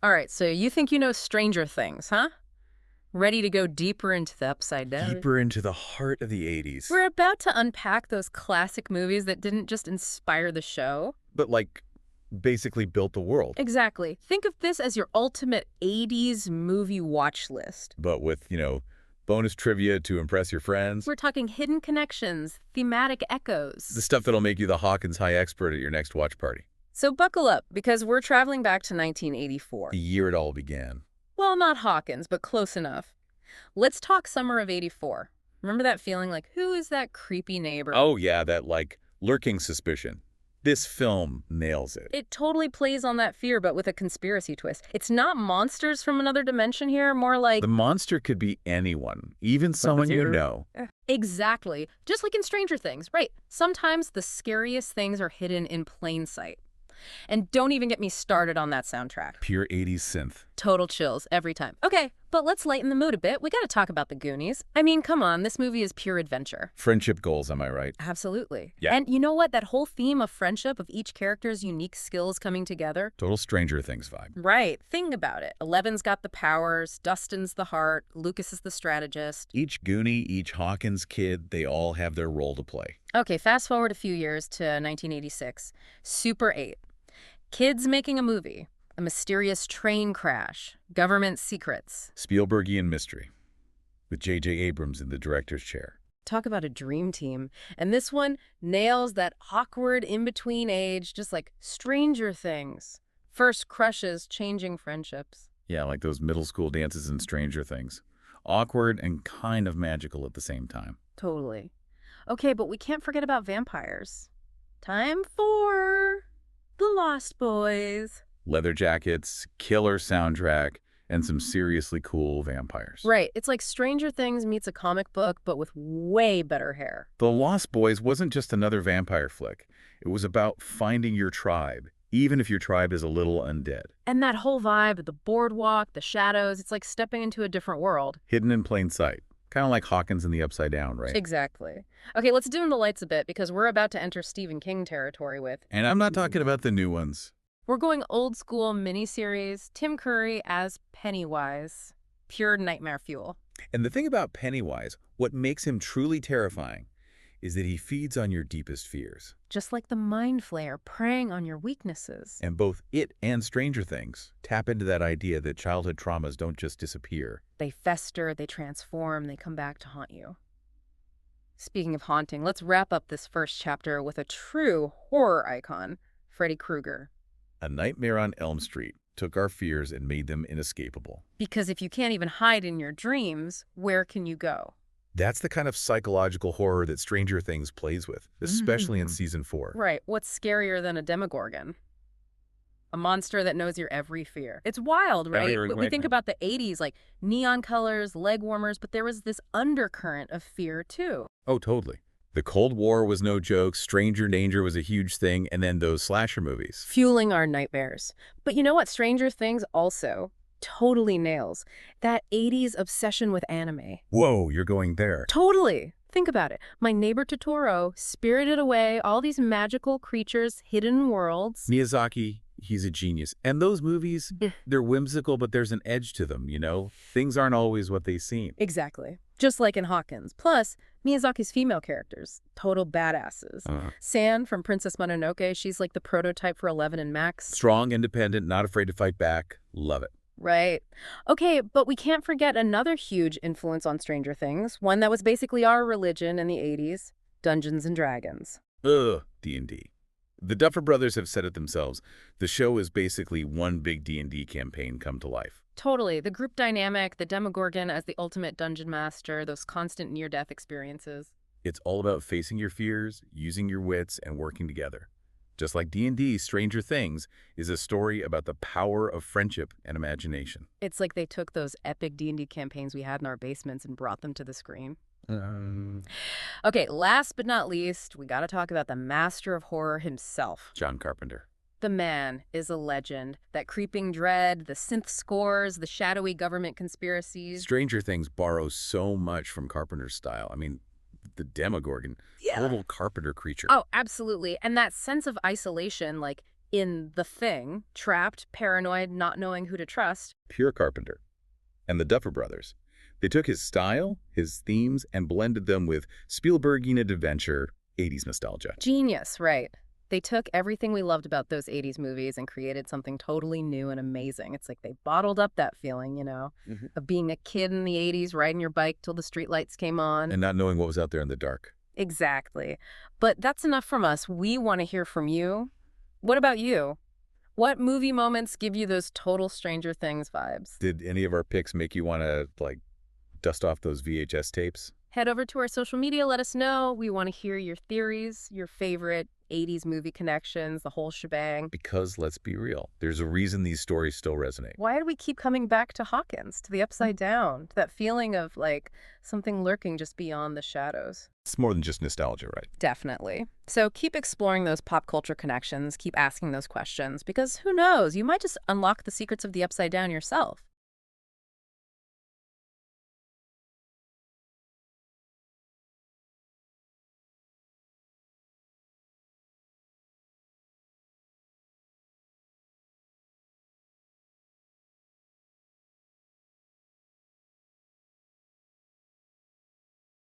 All right, so you think you know Stranger Things, huh? Ready to go deeper into the upside down? Deeper into the heart of the 80s. We're about to unpack those classic movies that didn't just inspire the show. But, like, basically built the world. Exactly. Think of this as your ultimate 80s movie watch list. But with, bonus trivia to impress your friends. We're talking hidden connections, thematic echoes. The stuff that'll make you the Hawkins High expert at your next watch party. So buckle up, because we're traveling back to 1984. The year it all began. Well, not Hawkins, but close enough. Let's talk summer of 84. Remember that feeling like, who is that creepy neighbor? Oh, yeah, that, lurking suspicion. This film nails it. It totally plays on that fear, but with a conspiracy twist. It's not monsters from another dimension here, more like... The monster could be anyone, even someone you know. Exactly. Just like in Stranger Things, right? Sometimes the scariest things are hidden in plain sight. And don't even get me started on that soundtrack. Pure 80s synth. Total chills every time. Okay, but let's lighten the mood a bit. We gotta talk about the Goonies. I mean, come on, this movie is pure adventure. Friendship goals, am I right? Absolutely. Yeah. And you know what? That whole theme of friendship, of each character's unique skills coming together. Total Stranger Things vibe. Right. Think about it. Eleven's got the powers, Dustin's the heart, Lucas is the strategist. Each Goonie, each Hawkins kid, they all have their role to play. Okay, fast forward a few years to 1986. Super 8. Kids making a movie. A mysterious train crash. Government secrets. Spielbergian mystery. With J.J. Abrams in the director's chair. Talk about a dream team. And this one nails that awkward in-between age, just like Stranger Things. First crushes, changing friendships. Yeah, like those middle school dances in Stranger Things. Awkward and kind of magical at the same time. Totally. Okay, but we can't forget about vampires. Time for The Lost Boys. Leather jackets, killer soundtrack, and some seriously cool vampires. Right. It's like Stranger Things meets a comic book, but with way better hair. The Lost Boys wasn't just another vampire flick. It was about finding your tribe, even if your tribe is a little undead. And that whole vibe, the boardwalk, the shadows, it's like stepping into a different world. Hidden in plain sight. Kind of like Hawkins in the Upside Down, right? Exactly. Okay, let's dim the lights a bit because we're about to enter Stephen King territory with... And I'm not talking about the new ones. We're going old school miniseries, Tim Curry as Pennywise. Pure nightmare fuel. And the thing about Pennywise, what makes him truly terrifying, is that he feeds on your deepest fears. Just like the Mind Flayer preying on your weaknesses. And both it and Stranger Things tap into that idea that childhood traumas don't just disappear. They fester, they transform, they come back to haunt you. Speaking of haunting, let's wrap up this first chapter with a true horror icon, Freddy Krueger. A Nightmare on Elm Street took our fears and made them inescapable. Because if you can't even hide in your dreams, where can you go? That's the kind of psychological horror that Stranger Things plays with, especially in Season 4. Right. What's scarier than a Demogorgon? A monster that knows your every fear. It's wild, right? We think about the 80s, like neon colors, leg warmers, but there was this undercurrent of fear, too. Oh, totally. The Cold War was no joke, stranger danger was a huge thing, and then those slasher movies. Fueling our nightmares. But you know what Stranger Things also totally nails? That 80s obsession with anime. Whoa, you're going there. Totally. Think about it. My Neighbor Totoro, Spirited Away, all these magical creatures, hidden worlds. Miyazaki, he's a genius. And those movies, they're whimsical, but there's an edge to them, you know? Things aren't always what they seem. Exactly. Just like in Hawkins. Plus, Miyazaki's female characters, total badasses. San from Princess Mononoke, she's like the prototype for Eleven and Max. Strong, independent, not afraid to fight back. Love it. Right. Okay, but we can't forget another huge influence on Stranger Things, one that was basically our religion in the 80s, Dungeons and Dragons. Ugh, D&D. The Duffer Brothers have said it themselves. The show is basically one big D&D campaign come to life. Totally. The group dynamic, the Demogorgon as the ultimate dungeon master, those constant near-death experiences. It's all about facing your fears, using your wits, and working together. Just like D&D, Stranger Things is a story about the power of friendship and imagination. It's like they took those epic D&D campaigns we had in our basements and brought them to the screen. Okay, last but not least, we gotta talk about the master of horror himself. John Carpenter. The man is a legend. That creeping dread, the synth scores, the shadowy government conspiracies. Stranger Things borrows so much from Carpenter's style. I mean, the Demogorgon, total Carpenter creature. Oh, absolutely. And that sense of isolation, like in The Thing, trapped, paranoid, not knowing who to trust. Pure Carpenter. And the Duffer Brothers. They took his style, his themes, and blended them with Spielbergian adventure, 80s nostalgia. Genius, right. They took everything we loved about those 80s movies and created something totally new and amazing. It's like they bottled up that feeling, of being a kid in the 80s, riding your bike till the streetlights came on. And not knowing what was out there in the dark. Exactly. But that's enough from us. We want to hear from you. What about you? What movie moments give you those total Stranger Things vibes? Did any of our picks make you want to, dust off those VHS tapes? Head over to our social media. Let us know. We want to hear your theories, your favorite 80s movie connections, the whole shebang. Because let's be real, there's a reason these stories still resonate. Why do we keep coming back to Hawkins, to the Upside Down, to that feeling of something lurking just beyond the shadows? It's more than just nostalgia, right? Definitely. So keep exploring those pop culture connections, keep asking those questions, because who knows, you might just unlock the secrets of the Upside Down yourself.